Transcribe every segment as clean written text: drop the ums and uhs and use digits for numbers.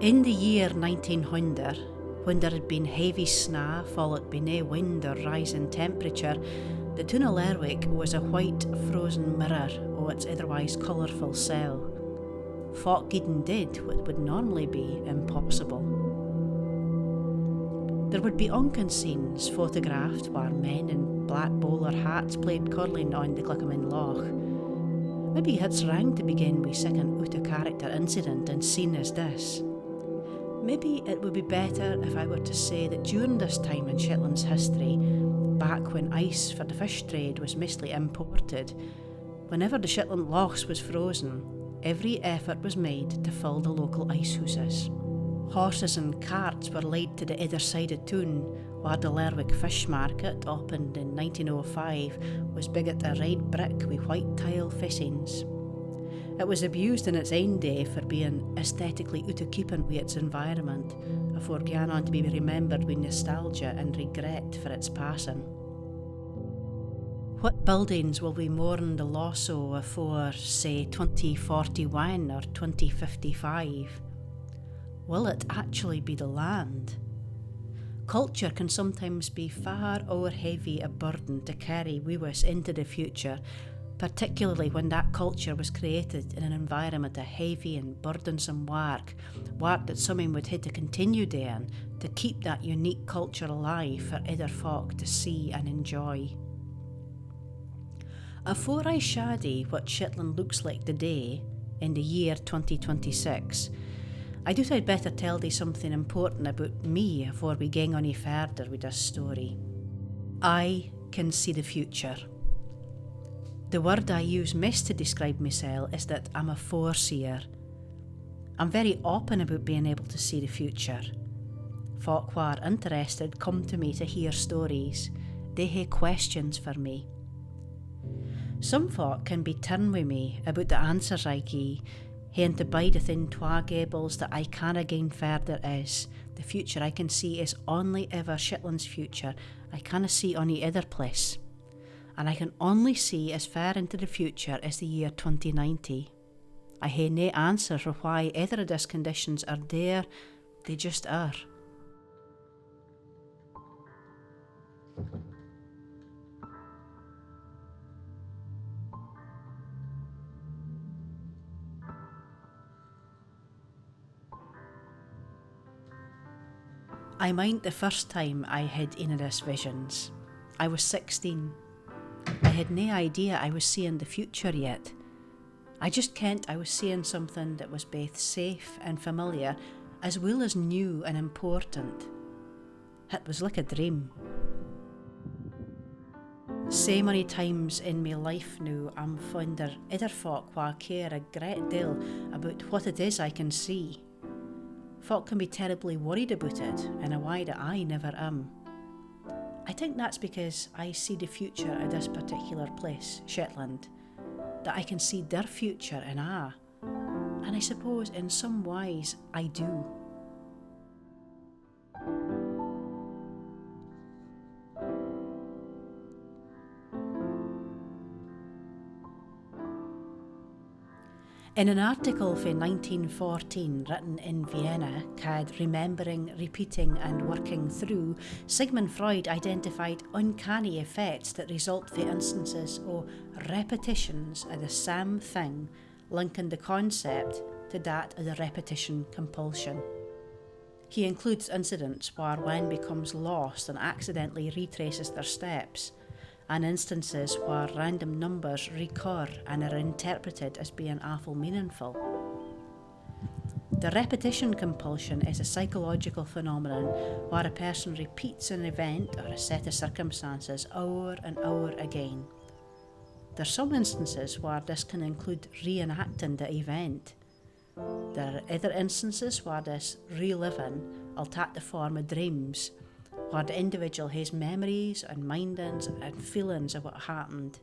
In the year 1900, when there had been heavy sna followed by nae wind or rising temperature, the town of Lerwick was a white frozen mirror o' its otherwise colourful cell. Folk Eden did what would normally be impossible. There would be uncan scenes photographed where men in black bowler hats played curling on the Clickaman Loch. Maybe it's rang to begin with second out of character incident and scene as this. Maybe it would be better if I were to say that during this time in Shetland's history, back when ice for the fish trade was mostly imported, whenever the Shetland lochs was frozen, every effort was made to fill the local ice houses. Horses and carts were laid to the other side of town, where the Lerwick Fish Market, opened in 1905, was big at a red brick with white tile facings. It was abused in its own day for being aesthetically out of keeping with its environment, afore going on to be remembered with nostalgia and regret for its passing. What buildings will we mourn the loss of afore, say, 2041 or 2055? Will it actually be the land? Culture can sometimes be far o'er heavy a burden to carry with us into the future, particularly when that culture was created in an environment of heavy and burdensome work that someone would have to continue doing to keep that unique culture alive for other folk to see and enjoy. Afore I shaddy what Shetland looks like today, in the year 2026, I thought I'd better tell thee something important about me afore we gang any further with this story. I can see the future. The word I use most to describe myself is that I'm a foreseer. I'm very open about being able to see the future. Folk who are interested come to me to hear stories. They hae questions for me. Some folk can be turned with me about the answers I gie, haeing to bide within twa gables that I canna gain further is. The future I can see is only ever Shetland's future. I canna see any other place. And I can only see as far into the future as the year 2090. I hae nae answer for why either of these conditions are there, they just are. I mind the first time I had any of these visions. I was 16. I had no idea I was seeing the future yet. I just kent I was seeing something that was both safe and familiar, as well as new and important. It was like a dream. So many times in my life now, I'm finding other folk who care a great deal about what it is I can see. Folk can be terribly worried about it in a way that I never am. I think that's because I see the future of this particular place, Shetland, that I can see their future in and I suppose in some ways I do. In an article from 1914 written in Vienna called Remembering, Repeating and Working Through, Sigmund Freud identified uncanny effects that result from instances of repetitions of the same thing, linking the concept to that of the repetition compulsion. He includes incidents where one becomes lost and accidentally retraces their steps, and instances where random numbers recur and are interpreted as being awful meaningful. The repetition compulsion is a psychological phenomenon where a person repeats an event or a set of circumstances over and over again. There are some instances where this can include reenacting the event. There are other instances where this reliving will take the form of dreams, where the individual has memories and mindings and feelings of what happened.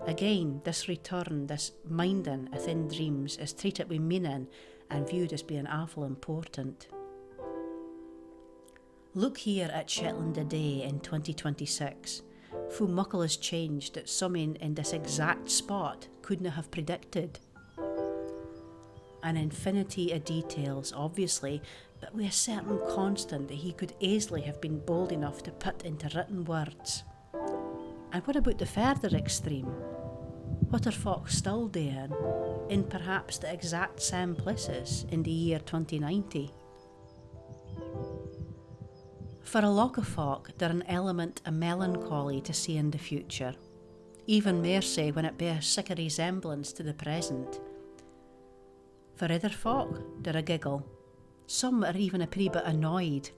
Again, this return, this minding within dreams is treated with meaning and viewed as being awful important. Look here at Shetland today in 2026. Fu muckle has changed that someone in this exact spot couldn't have predicted. an infinity of details, obviously, but with a certain constant that he could easily have been bold enough to put into written words. And what about the further extreme? What are folk still doing in perhaps the exact same places in the year 2090? For a lot of folk, there's an element of melancholy to see in the future, even more so when it bears sic a resemblance to the present. For other folk, they're a giggle. Some are even a pretty bit annoyed.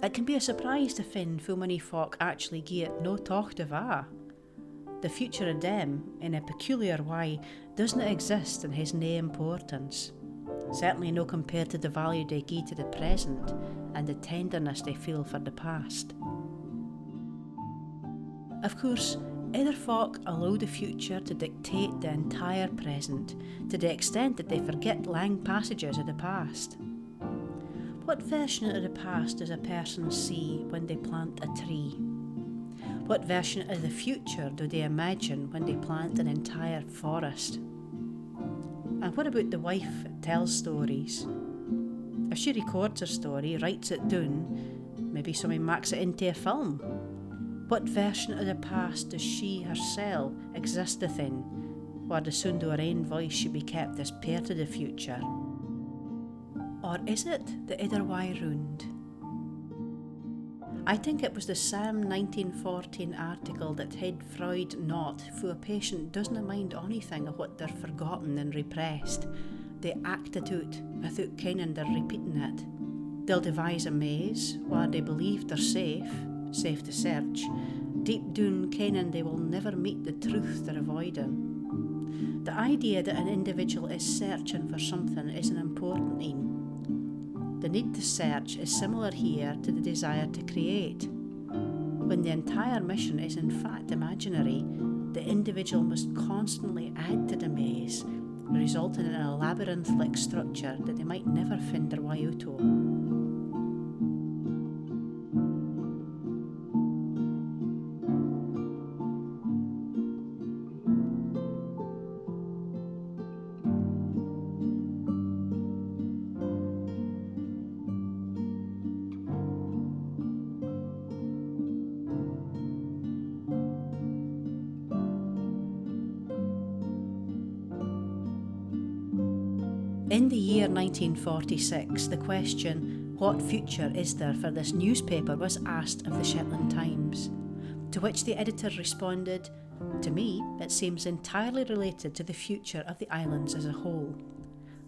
It can be a surprise to find how many folk actually get no talk of a. The future of them, in a peculiar way, doesn't exist and has no importance. Certainly no compared to the value they give to the present and the tenderness they feel for the past. Of course, other folk allow the future to dictate the entire present to the extent that they forget long passages of the past. What version of the past does a person see when they plant a tree? What version of the future do they imagine when they plant an entire forest? And what about the wife that tells stories? If she records her story, writes it down, maybe someone makes it into a film, what version of the past does she herself existeth in, where the sound of her own voice should be kept as part of the future? Or is it the other way round? I think it was the Sam 1914 article that had Freud not, for a patient doesn't mind anything of what they're forgotten and repressed. They act it out without kenning they're repeating it. They'll devise a maze where they believe they're safe to search, deep down kenning they will never meet the truth they're avoiding. The idea that an individual is searching for something is an important one. The need to search is similar here to the desire to create. When the entire mission is in fact imaginary, the individual must constantly add to the maze, resulting in a labyrinth-like structure that they might never find their way out of. In the year 1946, the question, what future is there for this newspaper, was asked of the Shetland Times, to which the editor responded, to me, it seems entirely related to the future of the islands as a whole.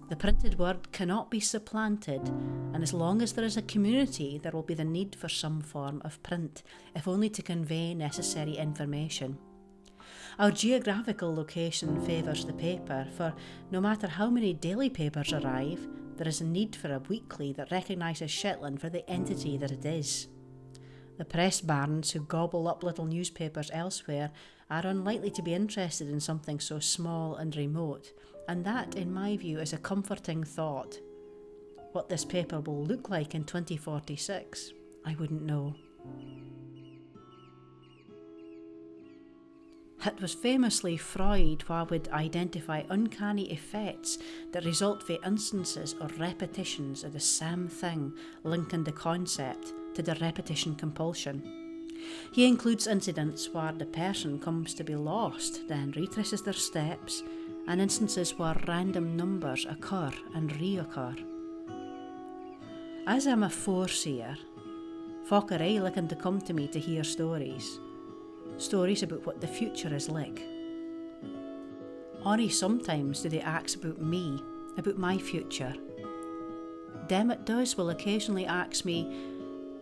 The printed word cannot be supplanted, and as long as there is a community, there will be the need for some form of print, if only to convey necessary information. Our geographical location favours the paper, for no matter how many daily papers arrive, there is a need for a weekly that recognises Shetland for the entity that it is. The press barons who gobble up little newspapers elsewhere are unlikely to be interested in something so small and remote, and that, in my view, is a comforting thought. What this paper will look like in 2046, I wouldn't know. It was famously Freud who would identify uncanny effects that result from instances or repetitions of the same thing, linking the concept to the repetition compulsion. He includes incidents where the person comes to be lost, then retraces their steps, and instances where random numbers occur and reoccur. As I'm a foreseer, folk are looking to come to me to hear stories about what the future is like. Only sometimes do they ask about me, about my future. Them it does will occasionally ask me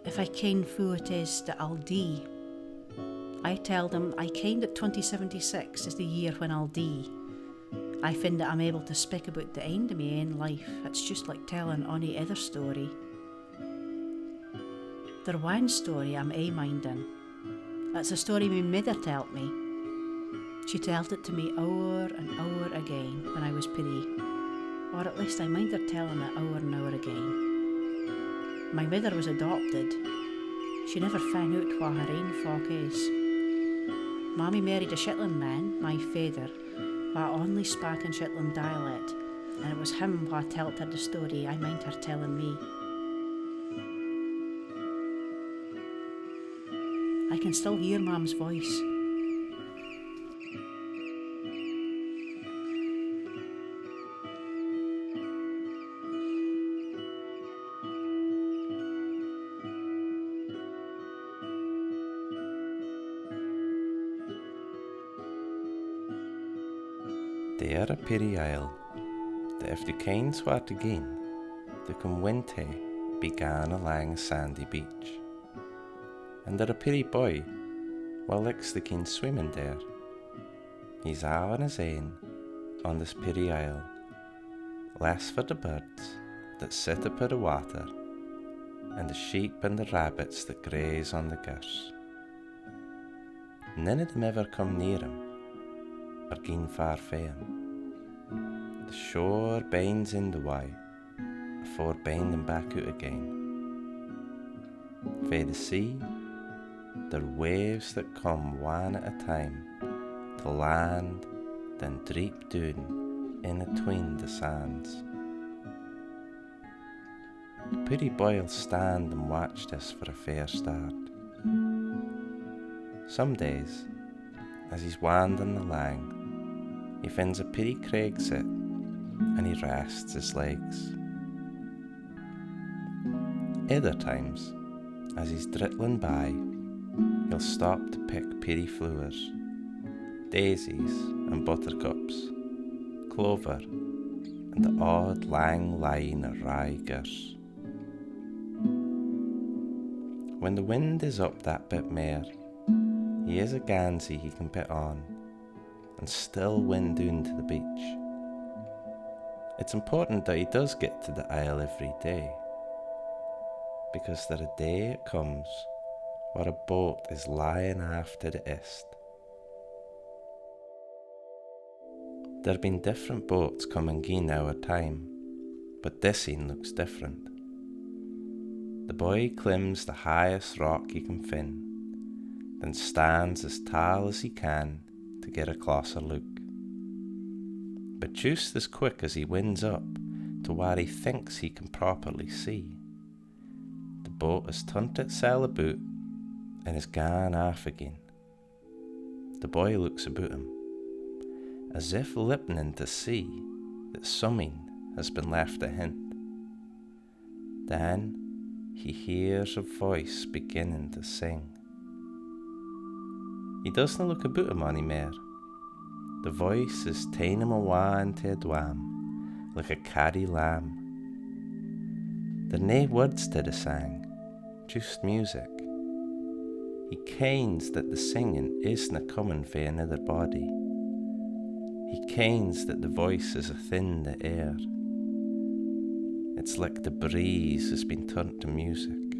if I ken who it is that I'll die. I tell them I ken that 2076 is the year when I'll die. I find that I'm able to speak about the end of my own life. It's just like telling any other story. There's one story I'm minding. It's a story my mother told me. She told it to me hour and hour again when I was pretty, or at least I mind her telling it hour and hour again. My mother was adopted. She never found out what her own folk is. Mammy married a Shetland man, my father, who only spoke in Shetland dialect, and it was him wha tell't her the story I mind her telling me. I can still hear Mam's voice. There a Piri Isle, that if du kens where to gain, du can winter began along a sandy beach. And there a Piri boy, while likes the keen swimming there. He's all on his own on this Piri Isle, less for the birds that sit upon the water, and the sheep and the rabbits that graze on the gorse. None of them ever come near him, or gien far fae him. The shore binds in the way, afore binding back out again. Fae the sea, there waves that come one at a time to land, then dreep down in atween the sands. The Piri boy'll stand and watch this for a fair start. Some days, as he's wandering along, he finds a Piri craig sit, and he rests his legs. Other times, as he's drittling by, he'll stop to pick Piri flowers, daisies and buttercups, clover, and the odd lang line of rye gorse. When the wind is up that bit mair, he is a gansey he can put on, and still win down to the beach. It's important that he does get to the isle every day, because there a day it comes where a boat is lying after the east. There have been different boats come and gien our time, but this een looks different. The boy climbs the highest rock he can find, then stands as tall as he can to get a closer look. But just as quick as he winds up to where he thinks he can properly see, the boat has turned its sail about and is gone off again. The boy looks about him, as if listening to see that something has been left a hint. Then he hears a voice beginning to sing. He doesn't look about him any more. The voice is taking him awa into a dwam, like a caddy lamb. There are nae words to the sang, just music. He kens that the singing isna coming fae another body. He kens that the voice is athin the air. It's like the breeze has been turned to music.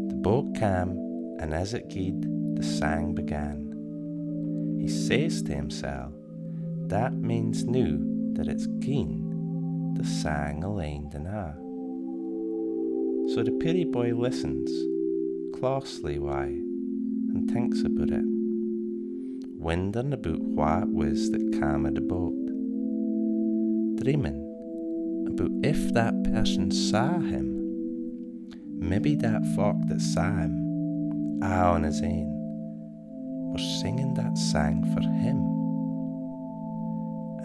The boat cam, and as it gied, the sang began. He says to himself, that means noo that it's gien the sang will end and a. So the Piri boy listens closely why and thinks about it, wondering about what it was that came of the boat, dreaming about if that person saw him. Maybe that folk that saw him, on his own, were singing that sang for him.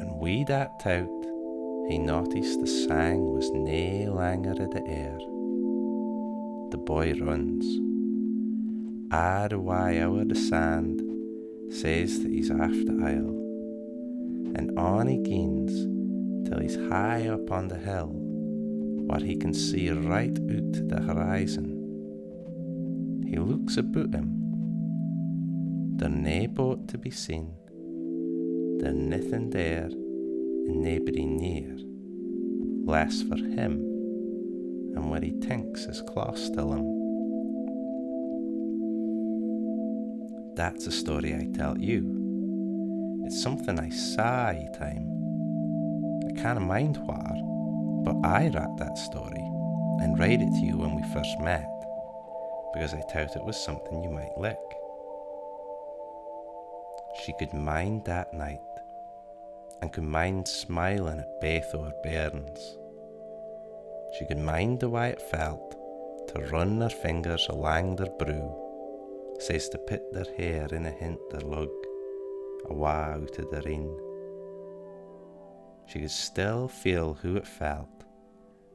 And wi that tout, he noticed the sang was nae langer i the air. The boy runs. A the way ower the sand, says that he's off the isle, and on he gains till he's high up on the hill, where he can see right out to the horizon. He looks about him. There nae boat to be seen, there nithing there, and naebody near, less for him, and what he thinks is close to him. That's a story I tell you. It's something I saw a time. I can't mind where, but I wrote that story and read it to you when we first met, because I thought it was something you might like. She could mind that night, and could mind smiling at baith o'er bairns. She could mind the way it felt to run her fingers along their brew, says to put their hair in a hint their lug, awa out of the rain. She could still feel who it felt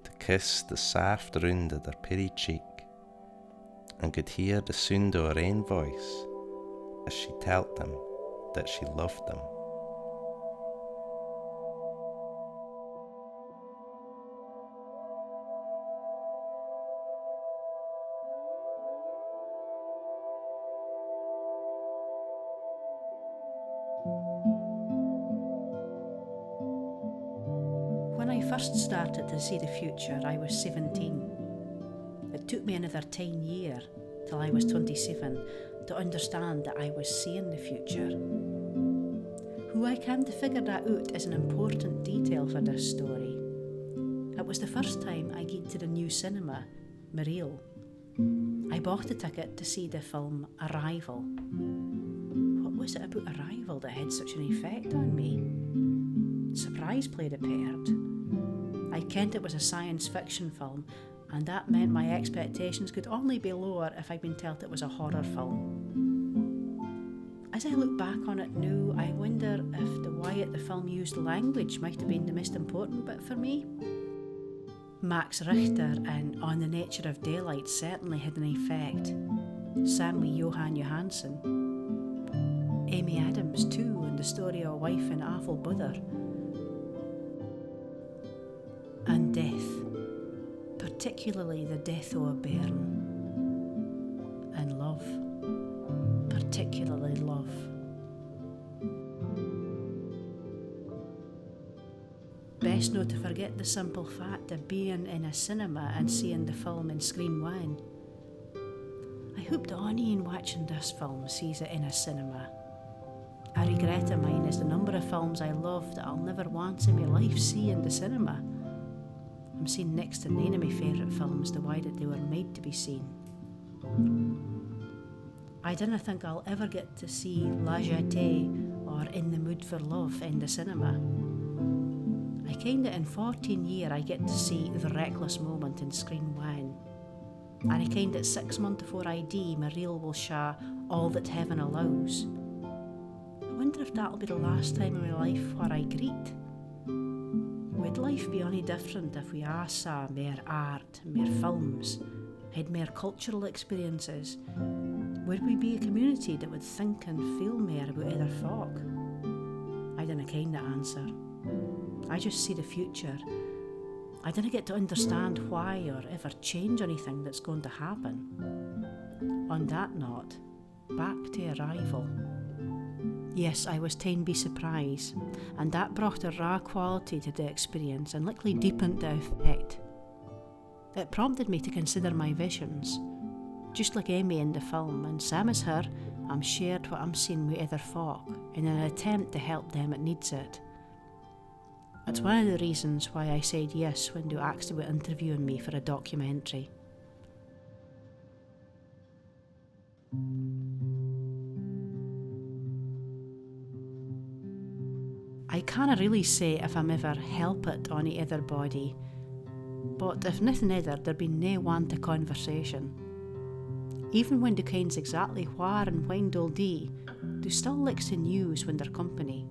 to kiss the soft round of their pretty cheek, and could hear the sound of her own voice as she told them that she loved them. When I first started to see the future, I was 17. It took me another 10 years till I was 27 to understand that I was seeing the future. Who I came to figure that out is an important detail for this story. It was the first time I went to the new cinema, Mareel. I bought a ticket to see the film Arrival. What was it about Arrival that had such an effect on me? Surprise played a part. I kent it was a science fiction film, and that meant my expectations could only be lower if I'd been told it was a horror film. As I look back on it now, I wonder if the way the film used language might have been the most important bit for me. Max Richter and On the Nature of Daylight certainly had an effect. Sam with Johan Johansson. Amy Adams too, in The Story of a Wife in Awful Bother. And death, particularly the death of a bairn. And love, particularly love. Best not to forget the simple fact of being in a cinema and seeing the film in Screen 1. I hope that anyone watching this film sees it in a cinema. A regret of mine is the number of films I love that I'll never once in my life see in the cinema. I'm seeing next to none of my favourite films the way that they were made to be seen. I didn't think I'll ever get to see La Jetée or In the Mood for Love in the cinema. I kinda in 14 years I get to see The Reckless Moment in Screen 1. And I kinda at 6 months before I die, Mareel will show All That Heaven Allows. I wonder if that'll be the last time in my life where I greet. Would life be any different if we all saw more art, more films, had more cultural experiences? Would we be a community that would think and feel more about other folk? I dinna ken the answer. I just see the future. I didn't get to understand why or ever change anything that's going to happen. On that note, back to Arrival. Yes, I was ta'en by surprise, and that brought a raw quality to the experience and likely deepened the effect. It prompted me to consider my visions. Just like Amy in the film, and same as her, I'm shared what I'm seeing with other folk in an attempt to help them that needs it. It's one of the reasons why I said yes when they asked about interviewing me for a documentary. I canna really say if I'm ever help it on any other body, but if nothing other, there be no want to conversation. Even when they kens exactly where and when they'll die, they still likes the news when they're company.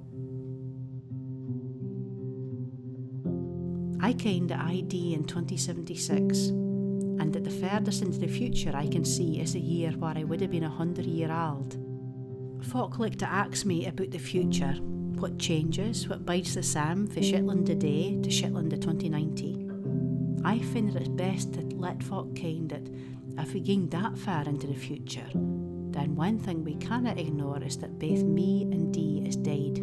I ken that I die in 2076, and that the furthest into the future I can see is the year where I would have been 100 years old. Folk like to ask me about the future, what changes, what bides the same for Shetland today to Shetland of 2090. I find that it's best to let folk ken that if we gain that far into the future, then one thing we cannot ignore is that both me and Dee is dead.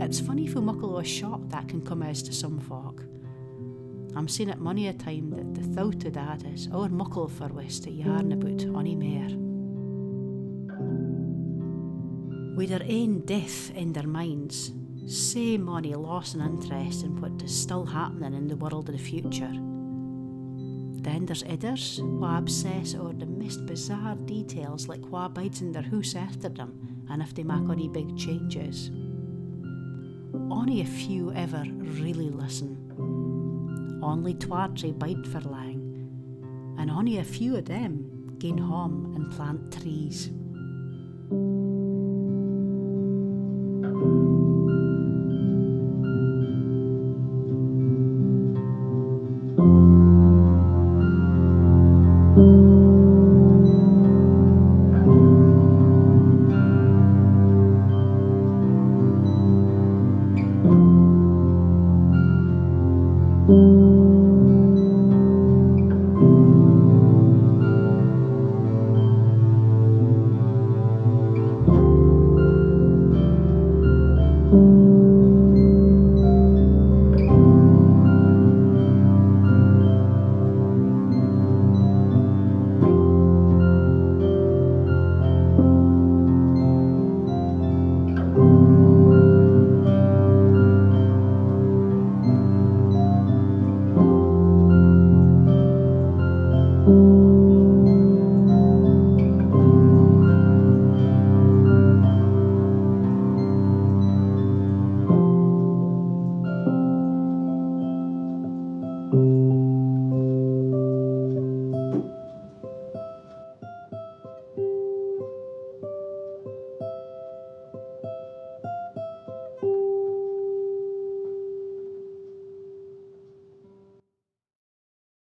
It's funny for muckle of a shock that can come as to some folk. I'm seeing it many a time that the thought of that is our muckle for us to yarn about ony mair. With their own death in their minds, say many loss and interest in what is still happening in the world of the future. Then there's others who obsess over the most bizarre details like what bides in their house after them and if they make any big changes. only a few ever really listen. Only twartry bide for lang, and only a few of them gain home and plant trees.